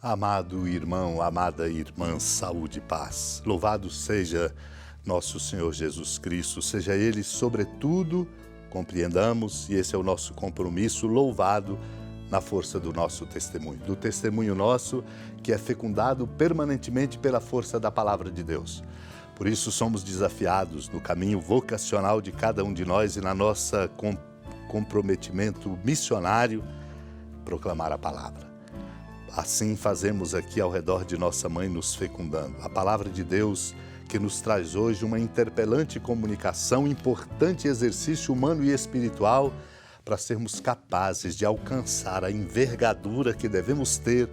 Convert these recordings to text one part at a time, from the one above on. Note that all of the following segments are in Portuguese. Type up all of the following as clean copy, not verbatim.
Amado irmão, amada irmã, saúde e paz. Louvado seja nosso Senhor Jesus Cristo, seja Ele sobretudo, compreendamos, e esse é o nosso compromisso, louvado na força do nosso testemunho. Do testemunho nosso, que é fecundado permanentemente pela força da Palavra de Deus. Por isso somos desafiados no caminho vocacional de cada um de nós e na nossa comprometimento missionário, proclamar a Palavra. Assim fazemos aqui ao redor de nossa mãe nos fecundando. A palavra de Deus que nos traz hoje uma interpelante comunicação, importante exercício humano e espiritual para sermos capazes de alcançar a envergadura que devemos ter,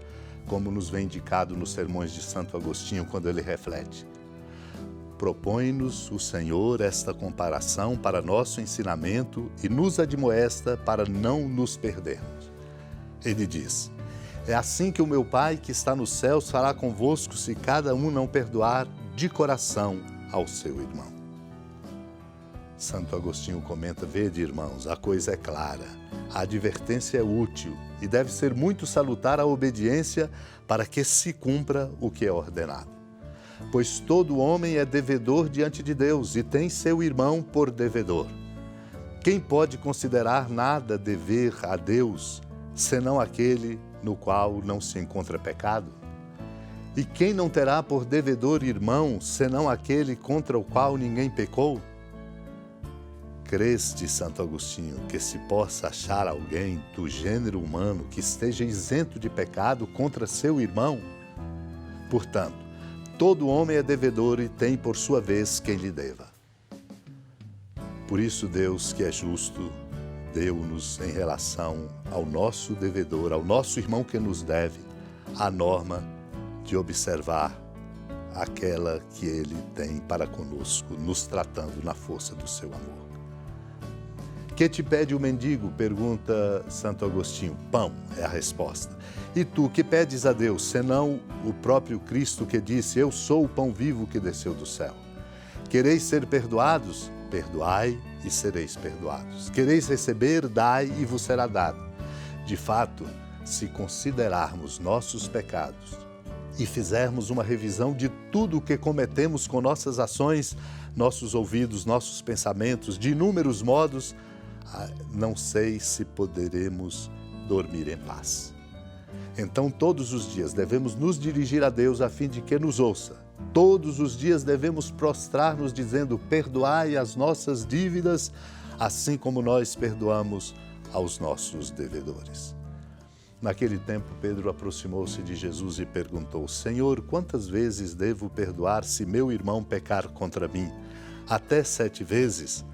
como nos vem indicado nos sermões de Santo Agostinho quando ele reflete. Propõe-nos o Senhor esta comparação para nosso ensinamento e nos admoesta para não nos perdermos. Ele diz: é assim que o meu Pai que está nos céus fará convosco se cada um não perdoar de coração ao seu irmão. Santo Agostinho comenta: vede, irmãos, a coisa é clara, a advertência é útil e deve ser muito salutar a obediência para que se cumpra o que é ordenado. Pois todo homem é devedor diante de Deus e tem seu irmão por devedor. Quem pode considerar nada dever a Deus, senão aquele no qual não se encontra pecado? E quem não terá por devedor irmão, senão aquele contra o qual ninguém pecou? Creste, Santo Agostinho, que se possa achar alguém do gênero humano que esteja isento de pecado contra seu irmão? Portanto, todo homem é devedor e tem por sua vez quem lhe deva. Por isso Deus, que é justo, deu-nos em relação ao nosso devedor, ao nosso irmão que nos deve, a norma de observar aquela que ele tem para conosco, nos tratando na força do seu amor. Que te pede o mendigo? Pergunta Santo Agostinho. Pão é a resposta. E tu, que pedes a Deus, senão o próprio Cristo que disse: eu sou o pão vivo que desceu do céu. Quereis ser perdoados? Perdoai e sereis perdoados. Quereis receber? Dai e vos será dado. De fato, se considerarmos nossos pecados e fizermos uma revisão de tudo o que cometemos com nossas ações, nossos ouvidos, nossos pensamentos, de inúmeros modos, não sei se poderemos dormir em paz. Então, todos os dias devemos nos dirigir a Deus a fim de que nos ouça. Todos os dias devemos prostrar-nos dizendo: perdoai as nossas dívidas, assim como nós perdoamos aos nossos devedores. Naquele tempo, Pedro aproximou-se de Jesus e perguntou: Senhor, quantas vezes devo perdoar se meu irmão pecar contra mim? Até 7 vezes?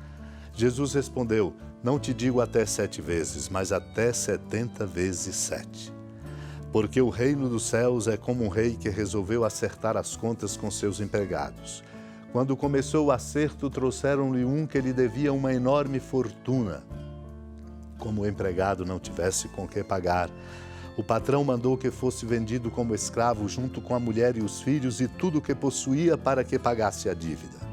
Jesus respondeu: não te digo até 7 vezes, mas até 70 vezes 7. Porque o reino dos céus é como um rei que resolveu acertar as contas com seus empregados. Quando começou o acerto, trouxeram-lhe um que lhe devia uma enorme fortuna. Como o empregado não tivesse com que pagar, o patrão mandou que fosse vendido como escravo junto com a mulher e os filhos e tudo o que possuía para que pagasse a dívida.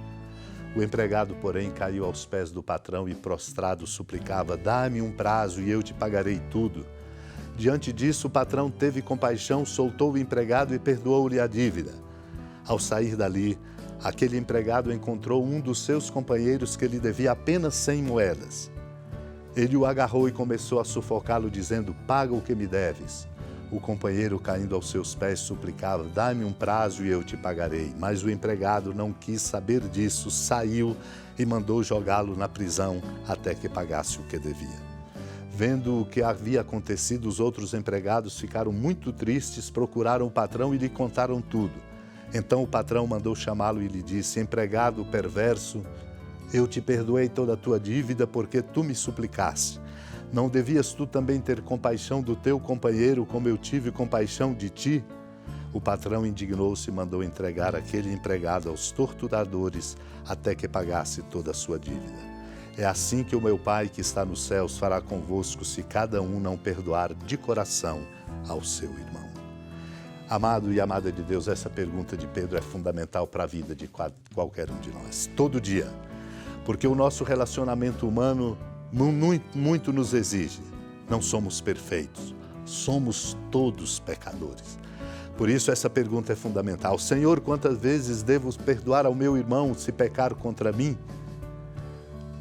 O empregado, porém, caiu aos pés do patrão e prostrado suplicava: dá-me um prazo e eu te pagarei tudo. Diante disso, o patrão teve compaixão, soltou o empregado e perdoou-lhe a dívida. Ao sair dali, aquele empregado encontrou um dos seus companheiros que lhe devia apenas 100 moedas. Ele o agarrou e começou a sufocá-lo, dizendo: paga o que me deves. O companheiro, caindo aos seus pés, suplicava: dá-me um prazo e eu te pagarei. Mas o empregado não quis saber disso, saiu e mandou jogá-lo na prisão até que pagasse o que devia. Vendo o que havia acontecido, os outros empregados ficaram muito tristes, procuraram o patrão e lhe contaram tudo. Então o patrão mandou chamá-lo e lhe disse: empregado perverso, eu te perdoei toda a tua dívida porque tu me suplicaste. Não devias tu também ter compaixão do teu companheiro como eu tive compaixão de ti? O patrão indignou-se e mandou entregar aquele empregado aos torturadores até que pagasse toda a sua dívida. É assim que o meu Pai que está nos céus fará convosco se cada um não perdoar de coração ao seu irmão. Amado e amada de Deus, essa pergunta de Pedro é fundamental para a vida de qualquer um de nós, todo dia. Porque o nosso relacionamento humano muito nos exige. Não somos perfeitos, somos todos pecadores. Por isso essa pergunta é fundamental. Senhor, quantas vezes devo perdoar ao meu irmão se pecar contra mim?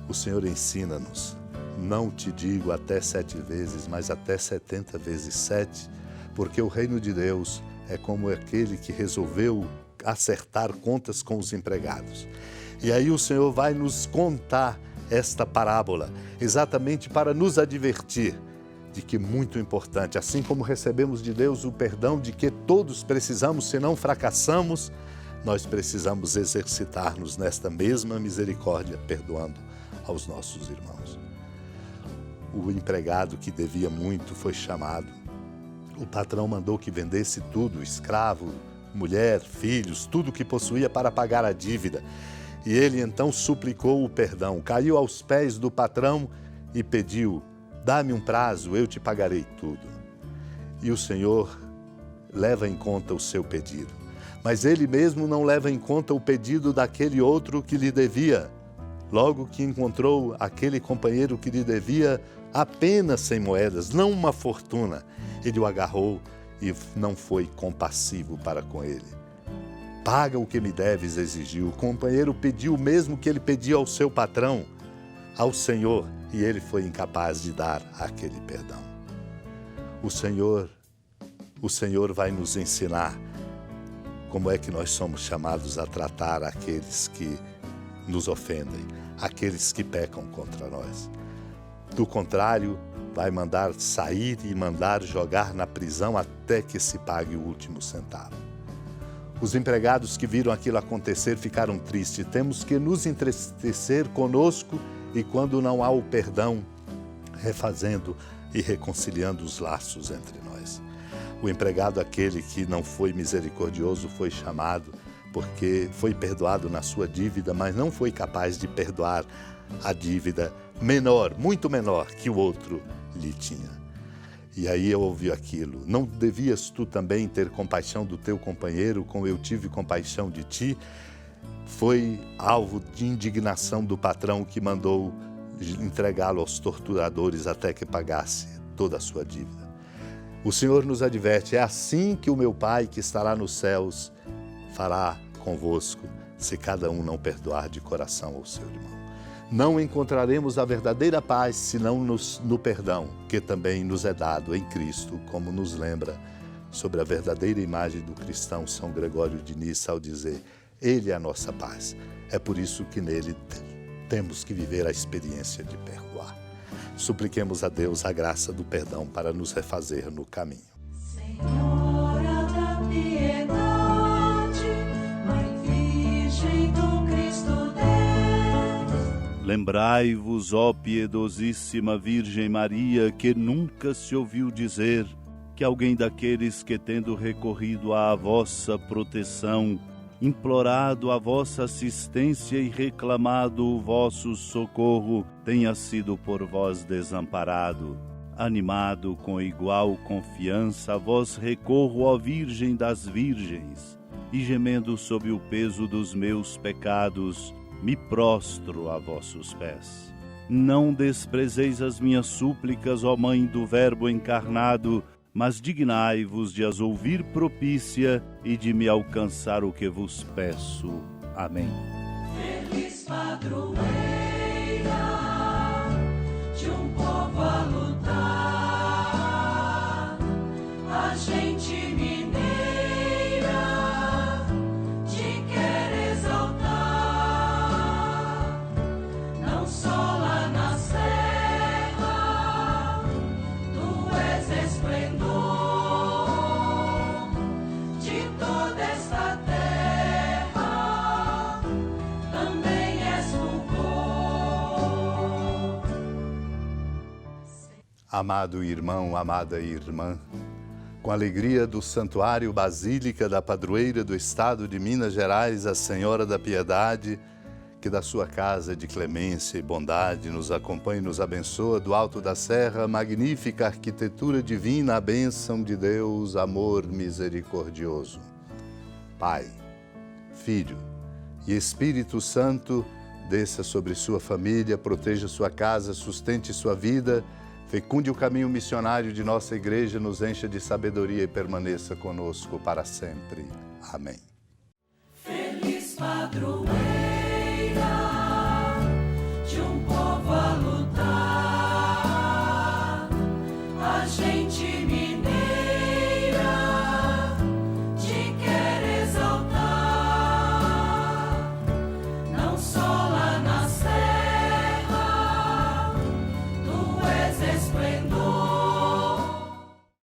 O Senhor ensina-nos. Não te digo até 7 vezes, mas até 70 vezes 7, porque o reino de Deus é como aquele que resolveu acertar contas com os empregados. E aí o Senhor vai nos contar esta parábola, exatamente para nos advertir de que muito importante, assim como recebemos de Deus o perdão de que todos precisamos, senão fracassamos, nós precisamos exercitar-nos nesta mesma misericórdia, perdoando aos nossos irmãos. O empregado que devia muito foi chamado. O patrão mandou que vendesse tudo, escravo, mulher, filhos, tudo que possuía para pagar a dívida. E ele então suplicou o perdão, caiu aos pés do patrão e pediu: dá-me um prazo, eu te pagarei tudo. E o Senhor leva em conta o seu pedido. Mas ele mesmo não leva em conta o pedido daquele outro que lhe devia. Logo que encontrou aquele companheiro que lhe devia apenas 100 moedas, não uma fortuna, ele o agarrou e não foi compassivo para com ele. Paga o que me deves, exigiu. O companheiro pediu o mesmo que ele pedia ao seu patrão, ao Senhor, e ele foi incapaz de dar aquele perdão. O Senhor vai nos ensinar como é que nós somos chamados a tratar aqueles que nos ofendem, aqueles que pecam contra nós. Do contrário, vai mandar sair e mandar jogar na prisão até que se pague o último centavo. Os empregados que viram aquilo acontecer ficaram tristes. Temos que nos entristecer conosco e, quando não há o perdão, refazendo e reconciliando os laços entre nós. O empregado, aquele que não foi misericordioso, foi chamado porque foi perdoado na sua dívida, mas não foi capaz de perdoar a dívida menor, muito menor que o outro lhe tinha. E aí eu ouvi aquilo: não devias tu também ter compaixão do teu companheiro, como eu tive compaixão de ti? Foi alvo de indignação do patrão, que mandou entregá-lo aos torturadores até que pagasse toda a sua dívida. O Senhor nos adverte: é assim que o meu Pai que estará nos céus fará convosco, se cada um não perdoar de coração ao seu irmão. Não encontraremos a verdadeira paz senão no perdão, que também nos é dado em Cristo, como nos lembra sobre a verdadeira imagem do cristão São Gregório de Nissa ao dizer: Ele é a nossa paz. É por isso que nele temos que viver a experiência de perdoar. Supliquemos a Deus a graça do perdão para nos refazer no caminho. Senhora da piedade, Mãe Virgem do Cristo Deus. Lembrai-vos, ó piedosíssima Virgem Maria, que nunca se ouviu dizer que alguém daqueles que, tendo recorrido à vossa proteção, implorado a vossa assistência e reclamado o vosso socorro, tenha sido por vós desamparado. Animado com igual confiança, a vós recorro, ó Virgem das Virgens, e gemendo sob o peso dos meus pecados, me prostro a vossos pés. Não desprezeis as minhas súplicas, ó Mãe do Verbo encarnado, mas dignai-vos de as ouvir propícia e de me alcançar o que vos peço. Amém. Feliz padroeira de um povo a lutar, a gente mineira te quer exaltar, não só lá na serra, tu és esplendor de toda esta terra, também és fulgor. Amado irmão, amada irmã, com a alegria do Santuário Basílica da Padroeira do Estado de Minas Gerais, a Senhora da Piedade, que da sua casa de clemência e bondade nos acompanhe e nos abençoa do alto da serra, magnífica arquitetura divina, a bênção de Deus, amor misericordioso. Pai, Filho e Espírito Santo, desça sobre sua família, proteja sua casa, sustente sua vida, Fecunde o caminho missionário de nossa igreja, nos encha de sabedoria e permaneça conosco para sempre. Amém. Feliz padroeiro.